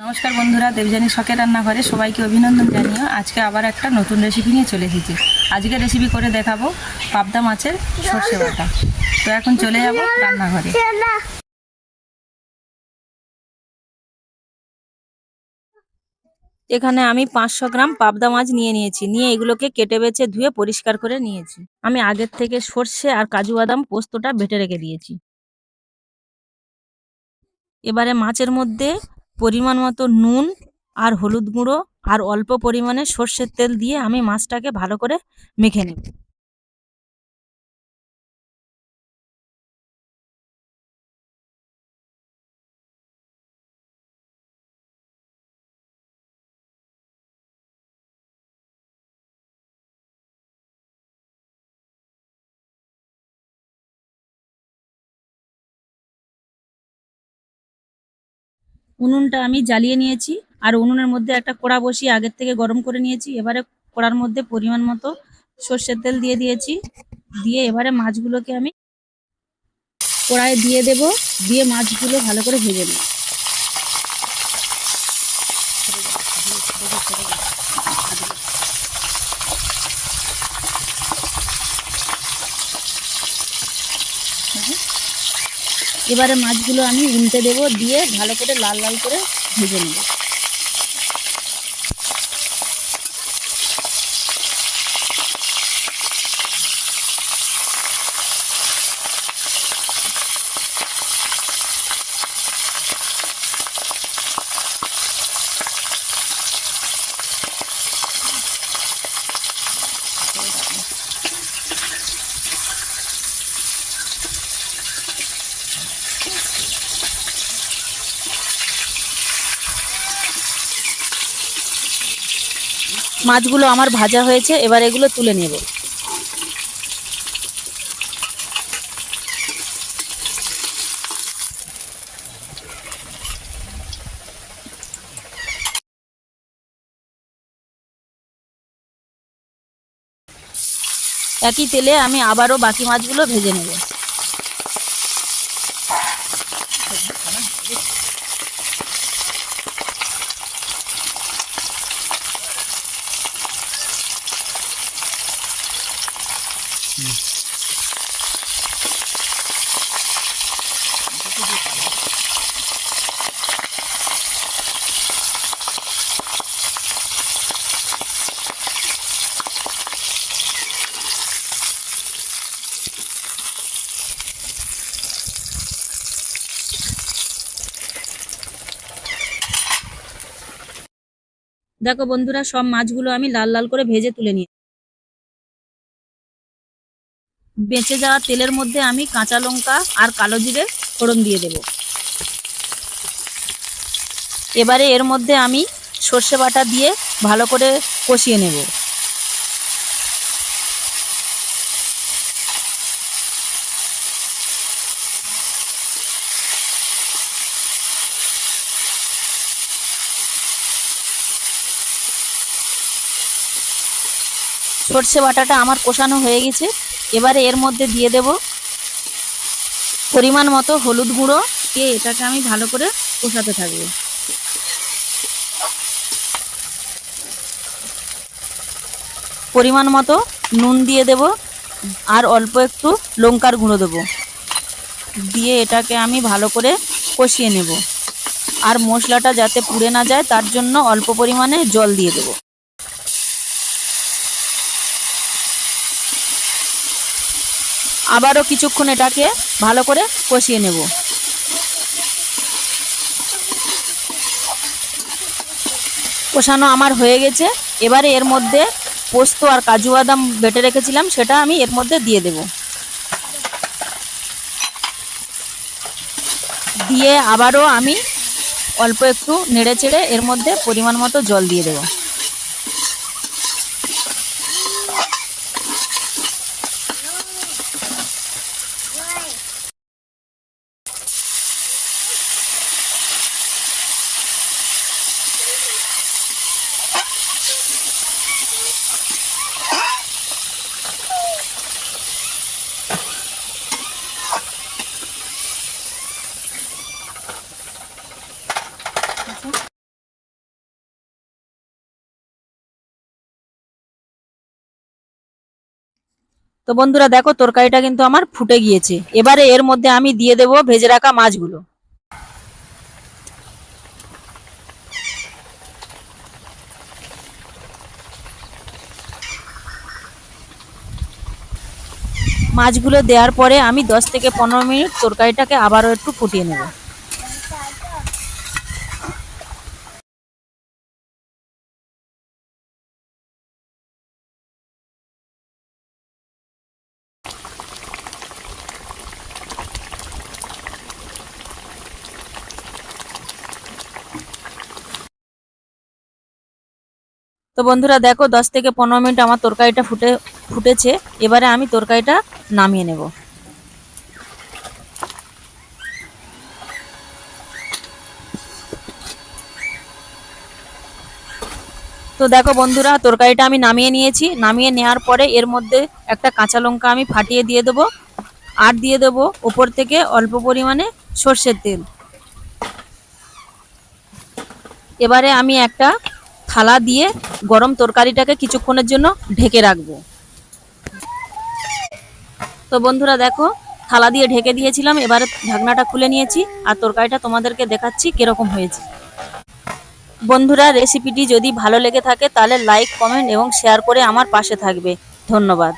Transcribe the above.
নমস্কার বন্ধুরা, দেবযানী শখের রান্নাঘরে সবাইকে অভিনন্দন জানিয়ে আজকে আবার একটা নতুন রেসিপি নিয়ে চলে এসেছি। আজকে রেসিপি করে দেখাবো পাবদা মাছের সর্ষে বাটা। তো এখন চলে যাব রান্নাঘরে। এখানে আমি 500 গ্রাম পাবদা মাছ নিয়েছি। এগুলোকে কেটে বেছে ধুয়ে পরিষ্কার করে নিয়েছি। আমি আগের থেকে সর্ষে আর কাজু বাদাম পোস্তটা বেটে রেখে দিয়েছি। এবারে মাছের মধ্যে পরিমাণ মতো নুন আর হলুদ গুঁড়ো আর অল্প পরিমাণে সর্ষের তেল দিয়ে আমি মাছটাকে ভালো করে মেখে নেব। উনুনটা আমি জ্বালিয়ে নিয়েছি আর উনুনের মধ্যে একটা কড়া বসিয়ে আগের থেকে গরম করে নিয়েছি। এবারে কড়ার মধ্যে পরিমাণ মতো সর্ষের তেল দিয়ে দিয়েছি। দিয়ে এবারে মাছগুলোকে আমি কড়াইয়ে দিয়ে দেব, দিয়ে মাছগুলো ভালো করে ভেজে নেব। এবারে মাছগুলো আমি উল্টে দেব, দিয়ে ভালো করে লাল লাল করে ভেজে নেব। মাছগুলো আমার ভাজা হয়েছে, এবার এগুলো তুলে নেব। একই তেলে আমি আবারও বাকি মাছগুলো ভেজে নেব। দেখো বন্ধুরা, সব মাছগুলো আমি লাল লাল করে ভেজে তুলে নিই। বেঁচে যাওয়া তেলের মধ্যে আমি কাঁচা লঙ্কা আর কালো জিরে ফোড়ন দিয়ে দেব। এবারে এর মধ্যে আমি সর্ষে বাটা দিয়ে ভালো করে কষিয়ে নেব। সর্ষে বাটাটা আমার কষানো হয়ে গেছে। এবারে এর মধ্যে দিয়ে দেব পরিমাণ মতো হলুদ গুঁড়ো, দিয়ে এটাকে আমি ভালো করে কষাতে থাকবো। পরিমাণ মতো নুন দিয়ে দেব আর অল্প একটু লঙ্কার গুঁড়ো দেব, দিয়ে এটাকে আমি ভালো করে কষিয়ে নেব। আর মশলাটা যাতে পুড়ে না যায় তার জন্য অল্প পরিমাণে জল দিয়ে দেব। আবারও কিছুক্ষণ এটাকে ভালো করে কষিয়ে নেব। কষানো আমার হয়ে গেছে। এবারে এর মধ্যে পোস্ত আর কাজু বাদাম বেটে রেখেছিলাম, সেটা আমি এর মধ্যে দিয়ে দেব। দিয়ে আবারও আমি অল্প একটু নেড়ে চেড়ে এর মধ্যে পরিমাণ মতো জল দিয়ে দেব। তো বন্ধুরা দেখো তরকারিটা কিন্তু আমার ফুটে গিয়েছে। এবারে এর মধ্যে আমি দিয়ে দেব ভেজে রাখা মাছগুলো। মাছগুলো দেওয়ার পরে আমি 10 থেকে 15 মিনিট তরকারিটাকে আবারও একটু ফুটিয়ে নেব। তো বন্ধুরা দেখো 10 থেকে 15 মিনিট আমার তরকারিটা ফুটেছে। এবারে আমি তরকারিটা নামিয়ে নেব। তো দেখো বন্ধুরা তরকারিটা আমি নামিয়ে নিয়েছি। নামিয়ে নেওয়ার পরে এর মধ্যে একটা কাঁচা লঙ্কা আমি ফাটিয়ে দিয়ে দেবো, আর দিয়ে দেবো ওপর থেকে অল্প পরিমাণে সর্ষের তেল। এবারে আমি একটা থালা দিয়ে গরম তরকারিটাকে কিছুক্ষণের জন্য ঢেকে রাখবো। তো বন্ধুরা দেখো থালা দিয়ে ঢেকে দিয়েছিলাম, এবারে ঢাকনাটা খুলে নিয়েছি আর তরকারিটা তোমাদেরকে দেখাচ্ছি কিরকম হয়েছে। বন্ধুরা রেসিপিটি যদি ভালো লেগে থাকে তাহলে লাইক, কমেন্ট এবং শেয়ার করে আমার পাশে থাকবে। ধন্যবাদ।